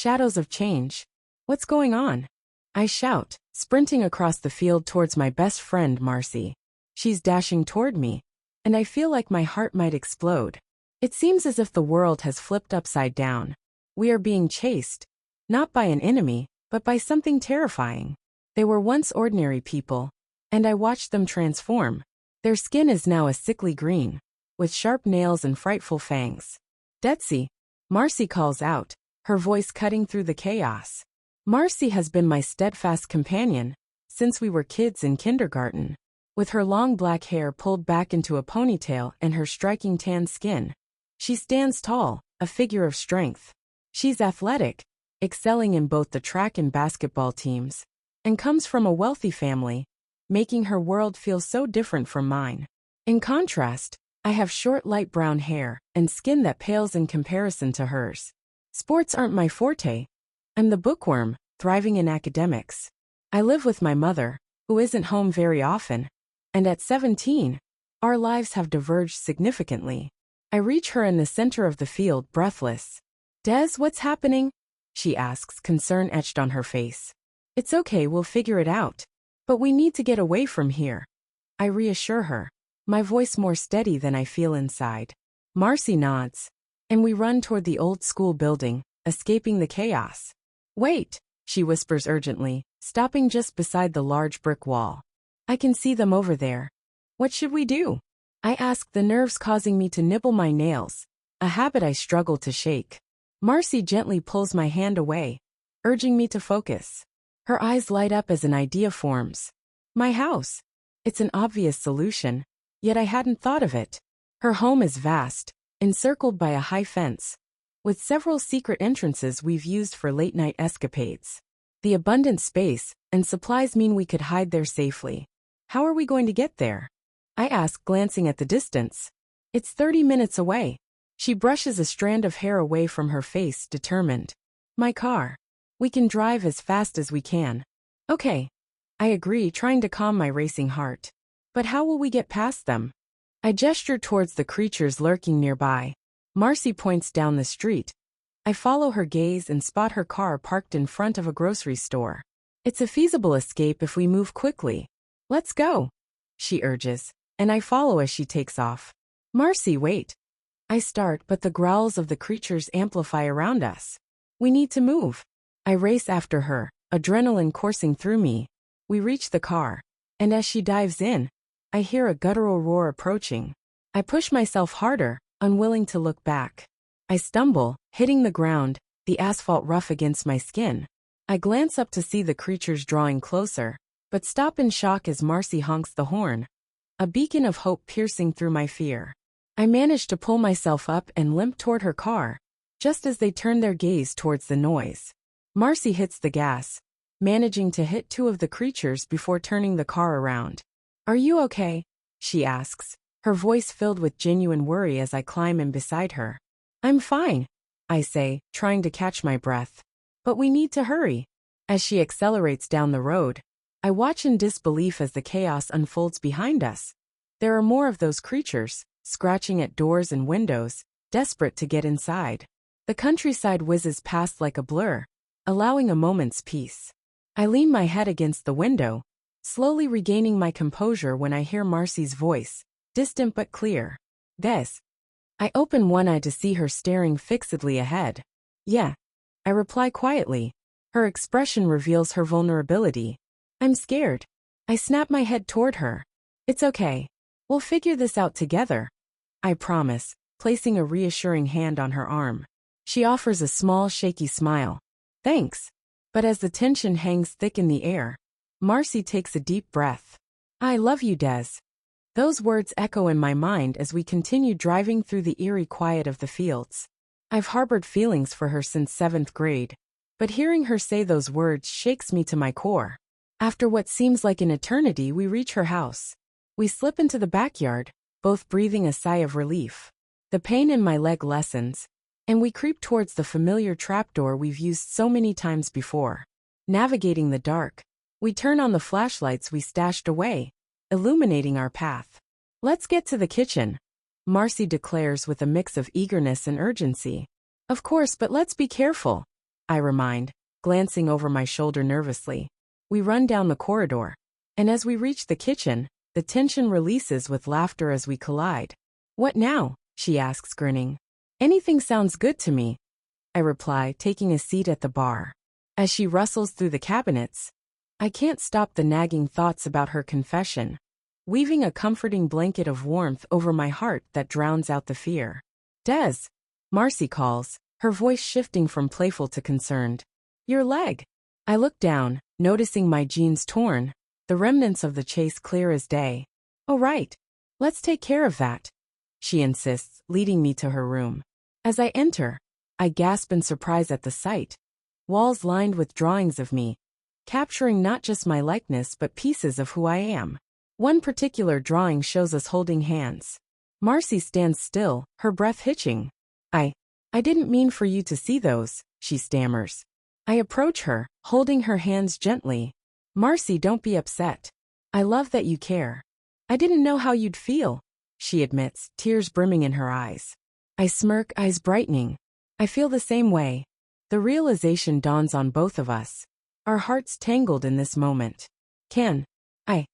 Shadows of change. What's going on? I shout, sprinting across the field towards my best friend Marcy. She's dashing toward me, and I feel like my heart might explode. It seems as if the world has flipped upside down. We are being chased, not by an enemy, but by something terrifying. They were once ordinary people, and I watched them transform. Their skin is now a sickly green, with sharp nails and frightful fangs. Detsy, Marcy calls out, her voice cutting through the chaos. Marcy has been my steadfast companion since we were kids in kindergarten. With her long black hair pulled back into a ponytail and her striking tan skin, she stands tall, a figure of strength. She's athletic, excelling in both the track and basketball teams, and comes from a wealthy family, making her world feel so different from mine. In contrast, I have short light brown hair and skin that pales in comparison to hers. Sports aren't my forte. I'm the bookworm, thriving in academics. I live with my mother, who isn't home very often, and at 17, our lives have diverged significantly. I reach her in the center of the field, breathless. Des, what's happening? She asks, concern etched on her face. It's okay, we'll figure it out. But we need to get away from here. I reassure her, my voice more steady than I feel inside. Marcy nods, and we run toward the old school building, escaping the chaos. Wait, she whispers urgently, stopping just beside the large brick wall. I can see them over there. What should we do? I ask, the nerves causing me to nibble my nails, a habit I struggle to shake. Marcy gently pulls my hand away, urging me to focus. Her eyes light up as an idea forms. My house. It's an obvious solution, yet I hadn't thought of it. Her home is vast, encircled by a high fence, with several secret entrances we've used for late-night escapades. The abundant space and supplies mean we could hide there safely. How are we going to get there? I ask, glancing at the distance. It's 30 minutes away. She brushes a strand of hair away from her face, determined. My car. We can drive as fast as we can. Okay. I agree, trying to calm my racing heart. But how will we get past them? I gesture towards the creatures lurking nearby. Marcy points down the street. I follow her gaze and spot her car parked in front of a grocery store. It's a feasible escape if we move quickly. Let's go, she urges, and I follow as she takes off. Marcy, wait. I start, but the growls of the creatures amplify around us. We need to move. I race after her, adrenaline coursing through me. We reach the car, and as she dives in, I hear a guttural roar approaching. I push myself harder, unwilling to look back. I stumble, hitting the ground, the asphalt rough against my skin. I glance up to see the creatures drawing closer, but stop in shock as Marcy honks the horn, a beacon of hope piercing through my fear. I manage to pull myself up and limp toward her car, just as they turn their gaze towards the noise. Marcy hits the gas, managing to hit two of the creatures before turning the car around. Are you okay? She asks, her voice filled with genuine worry as I climb in beside her. I'm fine, I say, trying to catch my breath. But we need to hurry. As she accelerates down the road, I watch in disbelief as the chaos unfolds behind us. There are more of those creatures, scratching at doors and windows, desperate to get inside. The countryside whizzes past like a blur, allowing a moment's peace. I lean my head against the window, slowly regaining my composure when I hear Marcy's voice, distant but clear. Des. I open one eye to see her staring fixedly ahead. Yeah. I reply quietly. Her expression reveals her vulnerability. I'm scared. I snap my head toward her. It's okay. We'll figure this out together. I promise, placing a reassuring hand on her arm. She offers a small, shaky smile. Thanks. But as the tension hangs thick in the air, Marcy takes a deep breath. I love you, Des. Those words echo in my mind as we continue driving through the eerie quiet of the fields. I've harbored feelings for her since 7th grade, but hearing her say those words shakes me to my core. After what seems like an eternity, we reach her house. We slip into the backyard, both breathing a sigh of relief. The pain in my leg lessens, and we creep towards the familiar trapdoor we've used so many times before. Navigating the dark, we turn on the flashlights we stashed away, illuminating our path. Let's get to the kitchen, Marcy declares with a mix of eagerness and urgency. Of course, but let's be careful, I remind, glancing over my shoulder nervously. We run down the corridor. And as we reach the kitchen, the tension releases with laughter as we collide. What now? She asks, grinning. Anything sounds good to me, I reply, taking a seat at the bar. As she rustles through the cabinets, I can't stop the nagging thoughts about her confession, weaving a comforting blanket of warmth over my heart that drowns out the fear. Des, Marcy calls, her voice shifting from playful to concerned. Your leg. I look down, noticing my jeans torn, the remnants of the chase clear as day. Oh right. Let's take care of that, she insists, leading me to her room. As I enter, I gasp in surprise at the sight. Walls lined with drawings of me, capturing not just my likeness but pieces of who I am. One particular drawing shows us holding hands. Marcy stands still, her breath hitching. I didn't mean for you to see those, she stammers. I approach her, holding her hands gently. Marcy, don't be upset. I love that you care. I didn't know how you'd feel, she admits, tears brimming in her eyes. I smirk, eyes brightening. I feel the same way. The realization dawns on both of us. Our hearts tangled in this moment.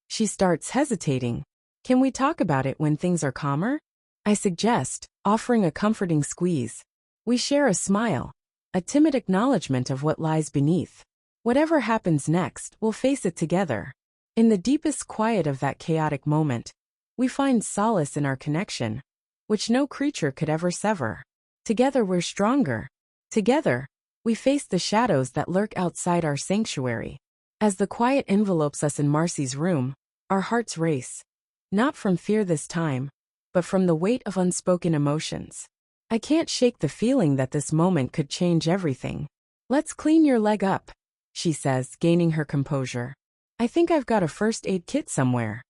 She starts hesitating. Can we talk about it when things are calmer? I suggest, offering a comforting squeeze. We share a smile, a timid acknowledgement of what lies beneath. Whatever happens next, we'll face it together. In the deepest quiet of that chaotic moment, we find solace in our connection, which no creature could ever sever. Together we're stronger. Together, we face the shadows that lurk outside our sanctuary. As the quiet envelopes us in Marcy's room, our hearts race. Not from fear this time, but from the weight of unspoken emotions. I can't shake the feeling that this moment could change everything. Let's clean your leg up, she says, gaining her composure. I think I've got a first aid kit somewhere.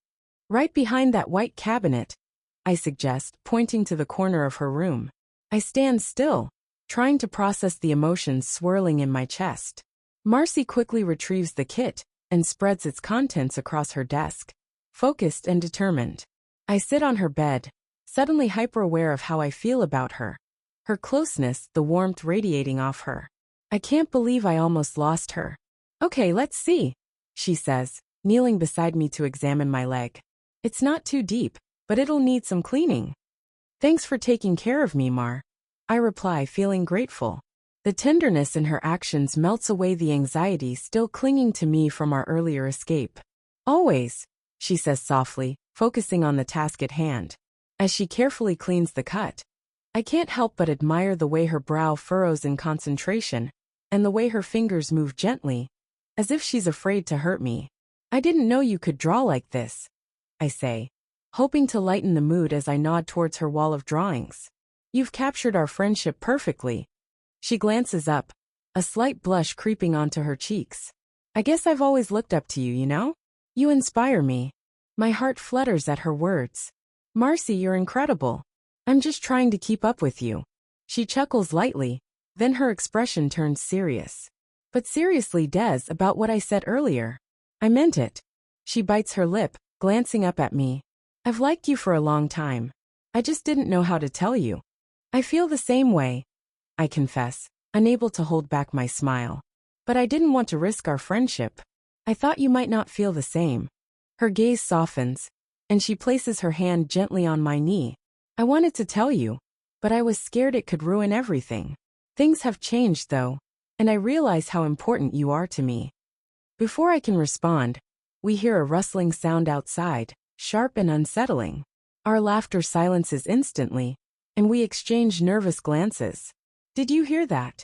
Right behind that white cabinet, I suggest, pointing to the corner of her room. I stand still, trying to process the emotions swirling in my chest. Marcy quickly retrieves the kit and spreads its contents across her desk, focused and determined. I sit on her bed, suddenly hyper-aware of how I feel about her. Her closeness, the warmth radiating off her. I can't believe I almost lost her. Okay, let's see, she says, kneeling beside me to examine my leg. It's not too deep, but it'll need some cleaning. Thanks for taking care of me, Mar. I reply, feeling grateful. The tenderness in her actions melts away the anxiety still clinging to me from our earlier escape. Always, she says softly, focusing on the task at hand. As she carefully cleans the cut, I can't help but admire the way her brow furrows in concentration, and the way her fingers move gently, as if she's afraid to hurt me. I didn't know you could draw like this, I say, hoping to lighten the mood as I nod towards her wall of drawings. You've captured our friendship perfectly. She glances up, a slight blush creeping onto her cheeks. I guess I've always looked up to you, you know? You inspire me. My heart flutters at her words. Marcy, you're incredible. I'm just trying to keep up with you. She chuckles lightly, then her expression turns serious. But seriously, Des, about what I said earlier. I meant it. She bites her lip, glancing up at me. I've liked you for a long time. I just didn't know how to tell you. I feel the same way, I confess, unable to hold back my smile. But I didn't want to risk our friendship. I thought you might not feel the same. Her gaze softens, and she places her hand gently on my knee. I wanted to tell you, but I was scared it could ruin everything. Things have changed though, and I realize how important you are to me. Before I can respond, we hear a rustling sound outside, sharp and unsettling. Our laughter silences instantly, and we exchange nervous glances. Did you hear that?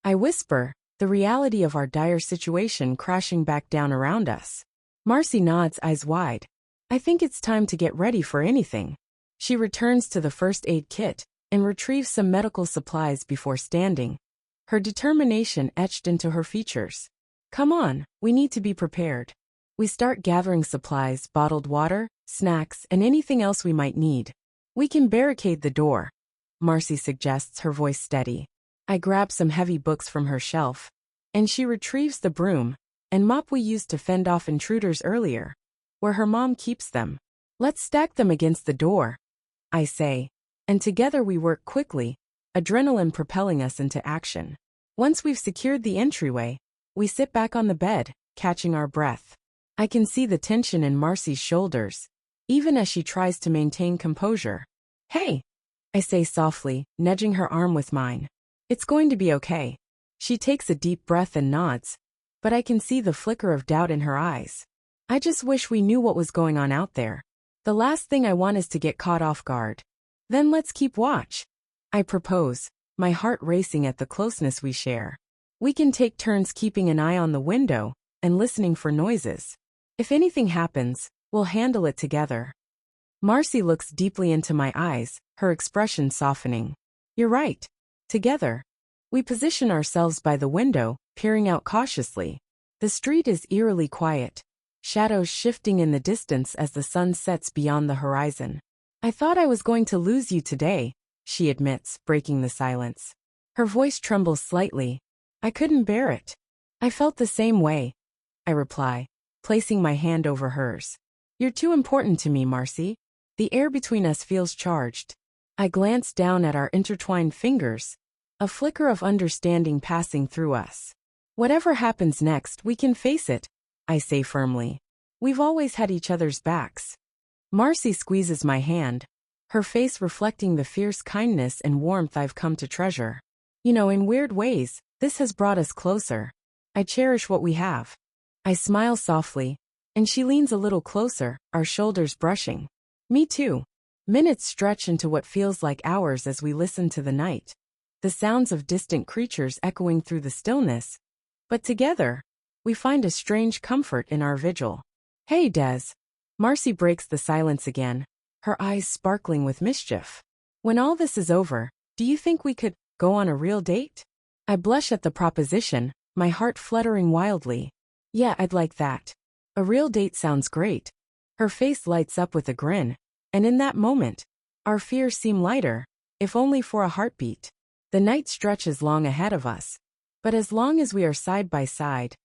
I whisper, the reality of our dire situation crashing back down around us. Marcy nods, eyes wide. I think it's time to get ready for anything. She returns to the first aid kit and retrieves some medical supplies before standing, her determination etched into her features. Come on, we need to be prepared. We start gathering supplies, bottled water, snacks, and anything else we might need. We can barricade the door, Marcy suggests, her voice steady. I grab some heavy books from her shelf, and she retrieves the broom and mop we used to fend off intruders earlier, where her mom keeps them. Let's stack them against the door, I say, and together we work quickly, adrenaline propelling us into action. Once we've secured the entryway, we sit back on the bed, catching our breath. I can see the tension in Marcy's shoulders, even as she tries to maintain composure. Hey, I say softly, nudging her arm with mine. It's going to be okay. She takes a deep breath and nods, but I can see the flicker of doubt in her eyes. I just wish we knew what was going on out there. The last thing I want is to get caught off guard. Then let's keep watch, I propose, my heart racing at the closeness we share. We can take turns keeping an eye on the window and listening for noises. If anything happens, we'll handle it together. Marcy looks deeply into my eyes, her expression softening. You're right. Together. We position ourselves by the window, peering out cautiously. The street is eerily quiet, shadows shifting in the distance as the sun sets beyond the horizon. I thought I was going to lose you today, she admits, breaking the silence. Her voice trembles slightly. I couldn't bear it. I felt the same way, I reply, placing my hand over hers. You're too important to me, Marcy. The air between us feels charged. I glance down at our intertwined fingers, a flicker of understanding passing through us. Whatever happens next, we can face it, I say firmly. We've always had each other's backs. Marcy squeezes my hand, her face reflecting the fierce kindness and warmth I've come to treasure. You know, in weird ways, this has brought us closer. I cherish what we have. I smile softly, and she leans a little closer, our shoulders brushing. Me too. Minutes stretch into what feels like hours as we listen to the night. The sounds of distant creatures echoing through the stillness. But together, we find a strange comfort in our vigil. Hey, Des. Marcy breaks the silence again, her eyes sparkling with mischief. When all this is over, do you think we could go on a real date? I blush at the proposition, my heart fluttering wildly. Yeah, I'd like that. A real date sounds great. Her face lights up with a grin, and in that moment, our fears seem lighter, if only for a heartbeat. The night stretches long ahead of us, but as long as we are side by side,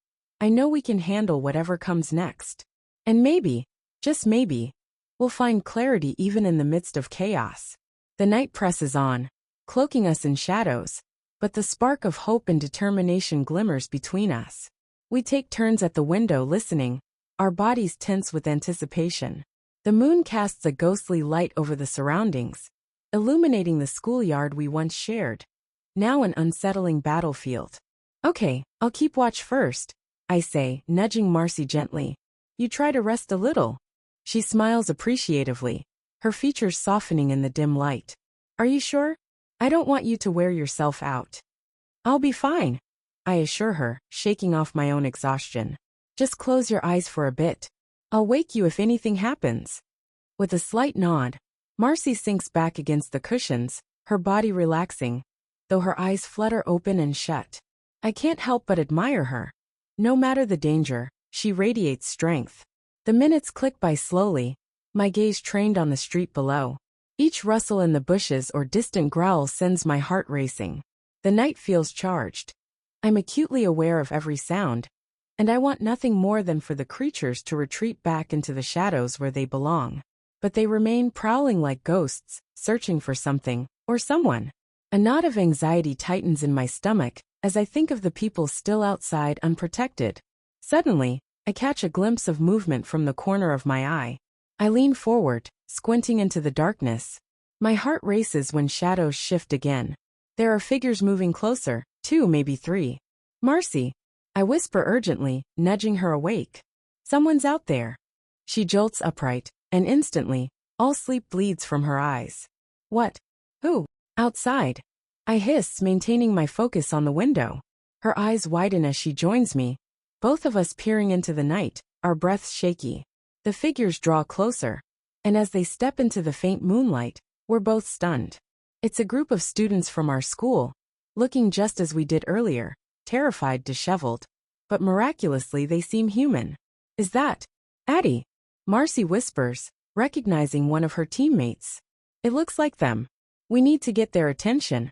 I know we can handle whatever comes next. And maybe, just maybe, we'll find clarity even in the midst of chaos. The night presses on, cloaking us in shadows, but the spark of hope and determination glimmers between us. We take turns at the window listening, our bodies tense with anticipation. The moon casts a ghostly light over the surroundings, illuminating the schoolyard we once shared, now an unsettling battlefield. Okay, I'll keep watch first, I say, nudging Marcy gently. You try to rest a little. She smiles appreciatively, her features softening in the dim light. Are you sure? I don't want you to wear yourself out. I'll be fine, I assure her, shaking off my own exhaustion. Just close your eyes for a bit. I'll wake you if anything happens. With a slight nod, Marcy sinks back against the cushions, her body relaxing, though her eyes flutter open and shut. I can't help but admire her. No matter the danger, she radiates strength. The minutes click by slowly, my gaze trained on the street below. Each rustle in the bushes or distant growl sends my heart racing. The night feels charged. I'm acutely aware of every sound, and I want nothing more than for the creatures to retreat back into the shadows where they belong. But they remain prowling like ghosts, searching for something, or someone. A knot of anxiety tightens in my stomach as I think of the people still outside unprotected. Suddenly, I catch a glimpse of movement from the corner of my eye. I lean forward, squinting into the darkness. My heart races when shadows shift again. There are figures moving closer, 2, maybe 3. Marcy, I whisper urgently, nudging her awake. Someone's out there. She jolts upright, and instantly, all sleep bleeds from her eyes. What? Who? Outside. I hiss, maintaining my focus on the window. Her eyes widen as she joins me, both of us peering into the night, our breaths shaky. The figures draw closer, and as they step into the faint moonlight, we're both stunned. It's a group of students from our school, looking just as we did earlier, terrified, disheveled. But miraculously they seem human. Is that Addie? Marcy whispers, recognizing one of her teammates. It looks like them. We need to get their attention,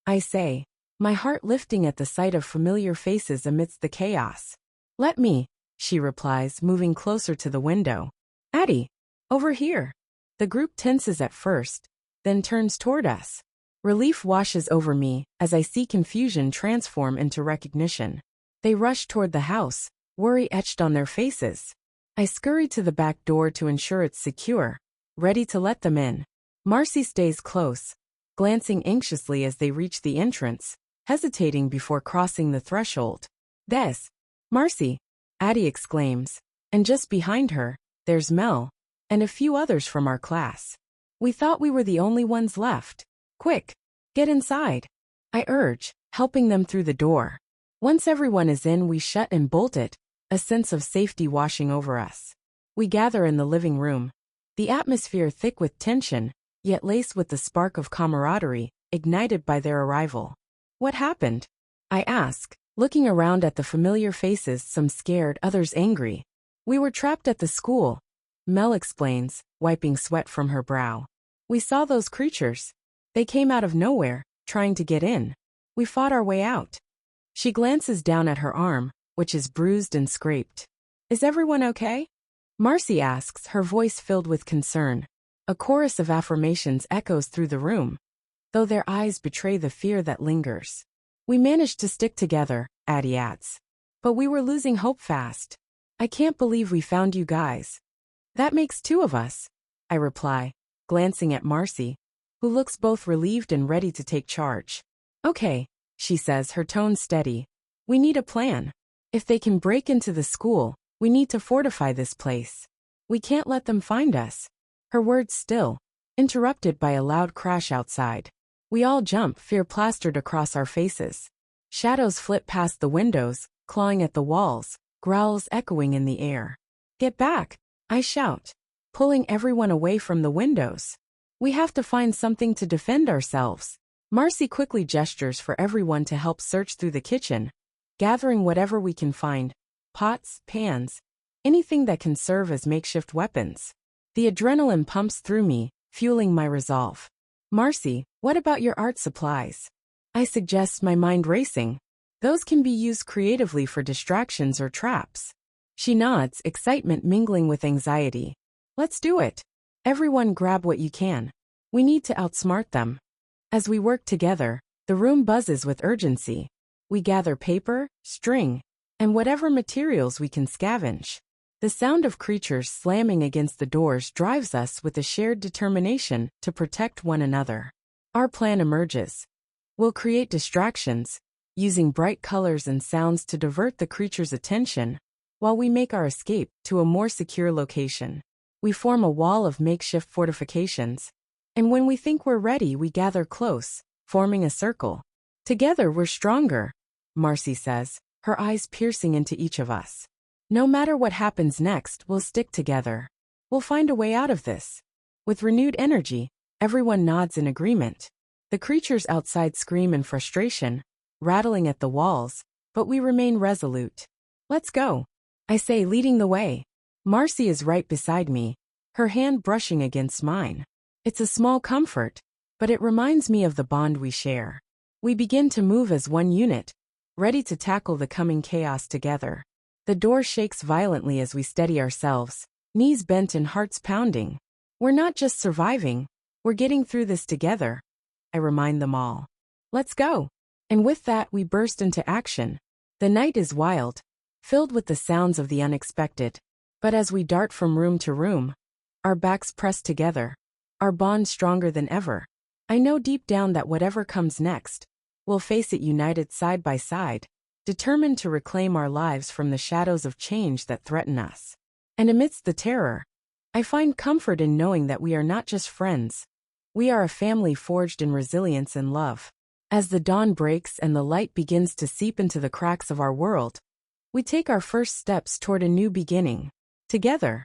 I say, my heart lifting at the sight of familiar faces amidst the chaos. Let me, she replies, moving closer to the window. Addie, over here. The group tenses at first, then turns toward us. Relief washes over me as I see confusion transform into recognition. They rush toward the house, worry etched on their faces. I scurry to the back door to ensure it's secure, ready to let them in. Marcy stays close, glancing anxiously as they reach the entrance, hesitating before crossing the threshold. "Des! Marcy!" Addie exclaims, and just behind her, there's Mel, and a few others from our class. "We thought we were the only ones left. Quick, get inside," I urge, helping them through the door. Once everyone is in, we shut and bolt it, a sense of safety washing over us. We gather in the living room, the atmosphere thick with tension, yet laced with the spark of camaraderie, ignited by their arrival. "What happened?" I ask, looking around at the familiar faces, some scared, others angry. "We were trapped at the school," Mel explains, wiping sweat from her brow. "We saw those creatures. They came out of nowhere, trying to get in. We fought our way out." She glances down at her arm, which is bruised and scraped. "Is everyone okay?" Marcy asks, her voice filled with concern. A chorus of affirmations echoes through the room, though their eyes betray the fear that lingers. "We managed to stick together," Addie adds. "But we were losing hope fast. I can't believe we found you guys." "That makes two of us," I reply, glancing at Marcy, who looks both relieved and ready to take charge. "Okay," she says, her tone steady. "We need a plan. If they can break into the school, we need to fortify this place. We can't let them find us." Her words still, interrupted by a loud crash outside. We all jump, fear plastered across our faces. Shadows flit past the windows, clawing at the walls, growls echoing in the air. "Get back!" I shout, pulling everyone away from the windows. "We have to find something to defend ourselves." Marcy quickly gestures for everyone to help search through the kitchen, gathering whatever we can find: pots, pans, anything that can serve as makeshift weapons. The adrenaline pumps through me, fueling my resolve. "Marcy, what about your art supplies?" I suggest, my mind racing. "Those can be used creatively for distractions or traps." She nods, excitement mingling with anxiety. "Let's do it. Everyone grab what you can. We need to outsmart them." As we work together, the room buzzes with urgency. We gather paper, string, and whatever materials we can scavenge. The sound of creatures slamming against the doors drives us with a shared determination to protect one another. Our plan emerges. We'll create distractions, using bright colors and sounds to divert the creature's attention, while we make our escape to a more secure location. We form a wall of makeshift fortifications, and when we think we're ready, we gather close, forming a circle. "Together we're stronger," Marcy says, her eyes piercing into each of us. "No matter what happens next, we'll stick together. We'll find a way out of this." With renewed energy, everyone nods in agreement. The creatures outside scream in frustration, rattling at the walls, but we remain resolute. "Let's go," I say, leading the way. Marcy is right beside me, her hand brushing against mine. It's a small comfort, but it reminds me of the bond we share. We begin to move as one unit, ready to tackle the coming chaos together. The door shakes violently as we steady ourselves, knees bent and hearts pounding. "We're not just surviving, we're getting through this together," I remind them all. "Let's go." And with that, we burst into action. The night is wild, filled with the sounds of the unexpected. But as we dart from room to room, our backs pressed together, our bond stronger than ever. I know deep down that whatever comes next, we'll face it united side by side, determined to reclaim our lives from the shadows of change that threaten us. And amidst the terror, I find comfort in knowing that we are not just friends. We are a family forged in resilience and love. As the dawn breaks and the light begins to seep into the cracks of our world, we take our first steps toward a new beginning. Together,